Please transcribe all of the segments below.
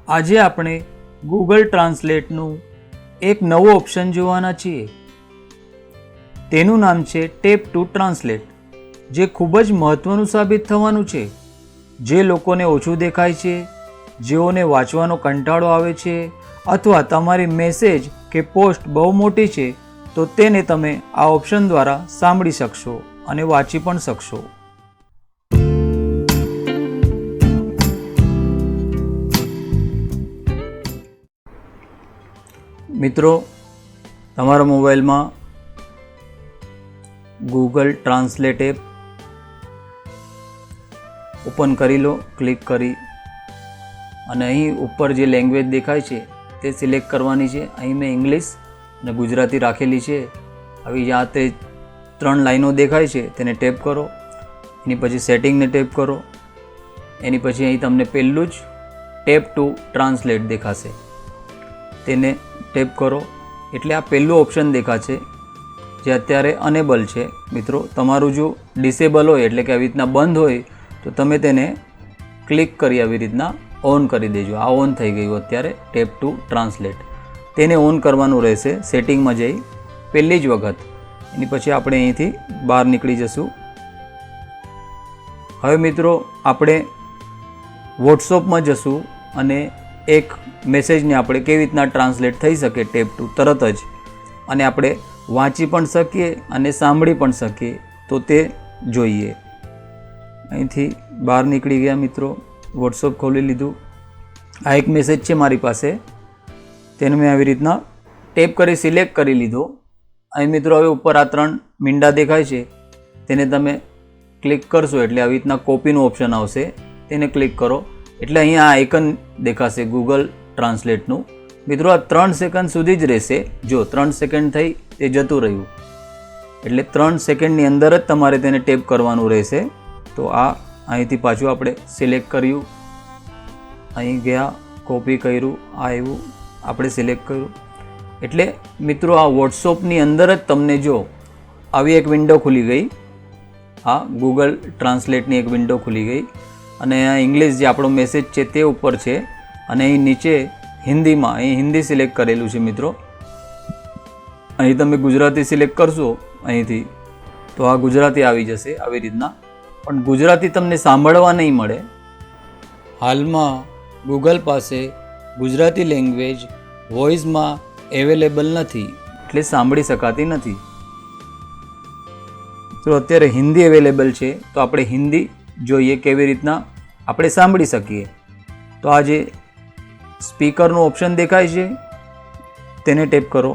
આજે આપણે ગૂગલ ટ્રાન્સલેટનું એક નવું ઓપ્શન જોવાના છીએ. તેનું નામ છે ટેપ ટુ ટ્રાન્સલેટ, જે ખૂબ જ મહત્ત્વનું સાબિત થવાનું છે. જે લોકોને ઓછું દેખાય છે, જેઓને વાંચવાનો કંટાળો આવે છે, અથવા તમારી મેસેજ કે પોસ્ટ બહુ મોટી છે, તો તેને તમે આ ઓપ્શન દ્વારા સાંભળી શકશો અને વાંચી પણ શકશો. મિત્રો, તમારા મોબાઈલમાં ગૂગલ ટ્રાન્સલેટ એપ ઓપન કરી લો, ક્લિક કરી, અને અહીં ઉપર જે લેંગ્વેજ દેખાય છે તે સિલેક્ટ કરવાની છે. અહીં મેં ઇંગ્લિશ અને ગુજરાતી રાખેલી છે. આવી આ તે 3 લાઈનો દેખાય છે તેને ટેપ કરો. એની પછી સેટિંગને ટેપ કરો. એની પછી અહીં તમને પહેલું જ ટેપ ટુ ટ્રાન્સલેટ દેખાશે, તેને ટેપ કરો એટલે આ પહેલું ઓપ્શન દેખાશે જે અત્યારે અનેબલ છે. મિત્રો, તમારું જો ડિસેબલ હોય એટલે કે આવી રીતના બંધ હોય તો તમે તેને ક્લિક કરી આવી રીતના ઓન કરી દેજો. આ ઓન થઈ ગયું અત્યારે ટેપ ટુ ટ્રાન્સલેટ. તેને ઓન કરવાનું રહેશે સેટિંગમાં જઈ પહેલી જ વખત. એની પછી આપણે અહીંથી બહાર નીકળી જશું. હવે મિત્રો, આપણે વોટ્સઅપમાં જશું અને એક મેસેજને આપણે કેવી રીતના ટ્રાન્સલેટ થઈ શકે ટેપ ટુ તરત જ, અને આપણે વાંચી પણ શકીએ અને સાંભળી પણ શકીએ, તો તે જોઈએ. અહીંથી બહાર નીકળી ગયા મિત્રો, વોટ્સઅપ ખોલી લીધું. આ એક મેસેજ છે મારી પાસે, તેને મેં આવી રીતના ટેપ કરી સિલેક્ટ કરી લીધો. અહીં મિત્રો હવે ઉપર આ 3 મીંડા દેખાય છે, તેને તમે ક્લિક કરશો એટલે આવી રીતના કોપીનું ઓપ્શન આવશે, તેને ક્લિક કરો એટલે અહીંયા આ આઇકન દેખાશે ગૂગલ ટ્રાન્સલેટનું. મિત્રો, આ 3 સેકન્ડ સુધી જ રહેશે. જો 3 સેકન્ડ થઈ તે જતું રહ્યું એટલે 3 સેકન્ડની અંદર જ તમારે તેને ટેપ કરવાનું રહેશે. તો આ અહીંથી પાછું આપણે સિલેક્ટ કર્યું, અહીં ગયા, કોપી કર્યું, આ એવું આપણે સિલેક્ટ કર્યું એટલે મિત્રો આ વોટ્સઅપની અંદર જ તમને જો આવી એક વિન્ડો ખુલી ગઈ, આ ગૂગલ ટ્રાન્સલેટની એક વિન્ડો ખુલી ગઈ, અને આ ઇંગ્લિશ જે આપણો મેસેજ છે તે ઉપર છે, અને અહીં નીચે હિન્દીમાં, અહીં હિન્દી સિલેક્ટ કરેલું છે મિત્રો. અહીં તમે ગુજરાતી સિલેક્ટ કરશો અહીંથી તો આ ગુજરાતી આવી જશે આવી રીતના. પણ ગુજરાતી તમને સાંભળવા નહીં મળે. હાલમાં ગૂગલ પાસે ગુજરાતી લેંગ્વેજ વોઇસમાં અવેલેબલ નથી, એટલે સાંભળી શકાતી નથી. તો અત્યારે હિન્દી અવેલેબલ છે, તો આપણે હિન્દી જોઈએ કેવી રીતના આપણે સાંભળી શકીએ. તો આ જે સ્પીકરનો ઓપ્શન દેખાય છે તેને ટેપ કરો.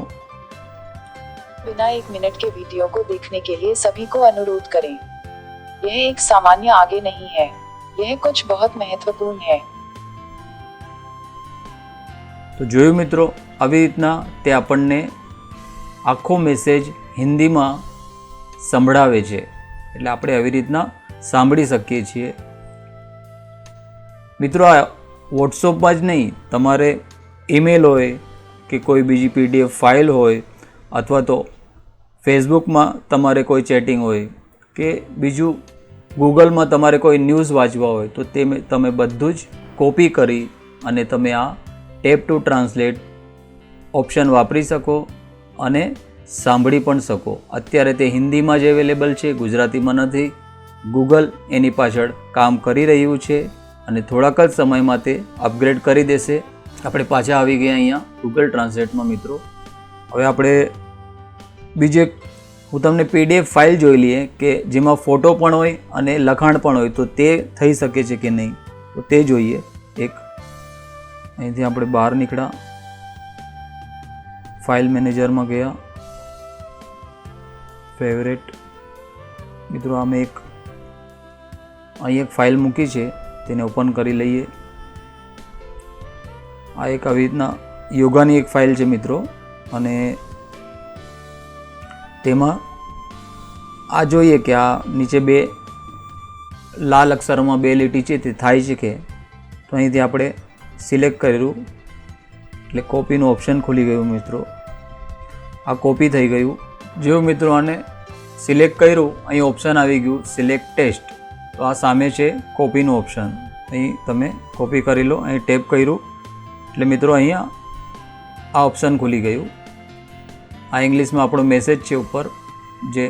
बिना 1 मिनट के वीडियो को देखने के लिए सभी को अनुरोध करें. यह एक सामान्य आगे नहीं है, यह कुछ बहुत महत्वपूर्ण है. તો જોયું મિત્રો, આવી રીતના તે આપણને આખો મેસેજ હિન્દીમાં સંભળાવે છે, એટલે આપણે આવી રીતના સાંભળી શકીએ છીએ. મિત્રો, આ વોટ્સઅપમાં જ નહીં, તમારે ઈમેલ હોય કે કોઈ બીજી PDF ફાઇલ હોય, અથવા તો ફેસબુકમાં તમારે કોઈ ચેટિંગ હોય કે બીજું ગૂગલમાં તમારે કોઈ ન્યૂઝ વાંચવા હોય, તો તે તમે બધું જ કોપી કરી અને તમે આ ટેપ ટુ ટ્રાન્સલેટ ઓપ્શન વાપરી શકો અને સાંભળી પણ શકો. અત્યારે તે હિન્દીમાં જ અવેલેબલ છે, ગુજરાતીમાં નથી. ગૂગલ એની પાછળ કામ કરી રહ્યું છે અને થોડાક જ સમયમાં તે અપગ્રેડ કરી દેશે. આપણે પાછા આવી ગયા અહીંયા ગૂગલ ટ્રાન્સલેટમાં મિત્રો. હવે આપણે બીજું એક હું તમને PDF ફાઇલ જોઈ લઈએ કે જેમાં ફોટો પણ હોય અને લખાણ પણ હોય, તો તે થઈ શકે છે કે નહીં, તો તે જોઈએ. એક અહીંથી આપણે બહાર નીકળ્યા, ફાઇલ મેનેજરમાં ગયા, ફેવરેટ. મિત્રો, આમે અહીં એક ફાઇલ મૂકી છે, તેને ઓપન કરી લઈએ. આ એક આવી રીતના યોગાની એક ફાઇલ છે મિત્રો, અને તેમાં આ જોઈએ કે આ નીચે 2 લાલ અક્ષરોમાં 2 લીટી છે, તે થાય છે કે? તો અહીંથી આપણે સિલેક્ટ કર્યું એટલે કોપીનું ઓપ્શન ખુલી ગયું મિત્રો. આ કોપી થઈ ગયું. જો મિત્રો આને સિલેક્ટ કર્યું, અહીં ઓપ્શન આવી ગયું સિલેક્ટ ટેક્સ્ટ, તો આ સામે છે કોપીનું ઓપ્શન. અહીં તમે કોપી કરી લો, અહીં ટેપ કર્યું એટલે મિત્રો અહીંયા આ ઓપ્શન ખુલી ગયું. આ ઇંગ્લિશમાં આપણો મેસેજ છે ઉપર, જે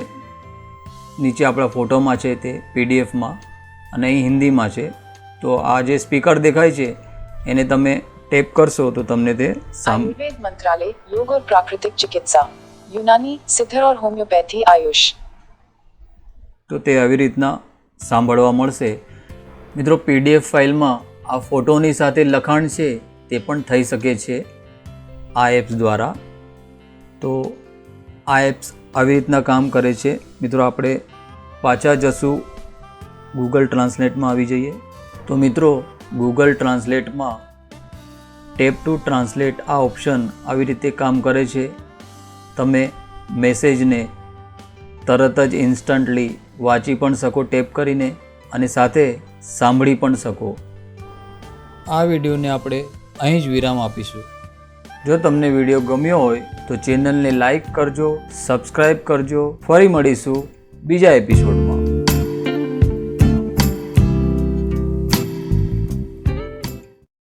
નીચે આપણા ફોટોમાં છે તે પીડીએફમાં, અને અહીં હિન્દીમાં છે. તો આ જે સ્પીકર દેખાય છે એને તમે ટેપ કરશો તો તમને તે आयुर्वेद मंत्रालय, योग और प्राकृतिक चिकित्सा, यूनानी, सिद्ध और होम्योपैथी, आयुष. તો તે આવી રીતના સાંભળવા મળશે. મિત્રો પીડીએફ ફાઇલમાં આ ફોટોની સાથે લખાણ છે તે પણ થઈ શકે છે આ એપ્સ દ્વારા. તો આ એપ્સ આવી રીતના કામ કરે છે. મિત્રો આપણે પાછા જશું ગૂગલ ટ્રાન્સલેટમાં આવી જઈએ. તો મિત્રો ગૂગલ ટ્રાન્સલેટમાં ટેપ ટુ ટ્રાન્સલેટ આ ઓપ્શન આવી રીતે કામ કરે છે. તમે મેસેજને તરત જ ઇન્સ્ટન્ટલી વાંચી પણ શકો ટેપ કરીને, અને સાથે સાંભળી પણ શકો. આ વિડીયોને આપણે અહીં જ વિરામ આપીશું. જો તમને વિડીયો ગમ્યો હોય તો ચેનલને લાઈક કરજો, સબસ્ક્રાઈબ કરજો. ફરી મળીશું બીજા એપિસોડમાં.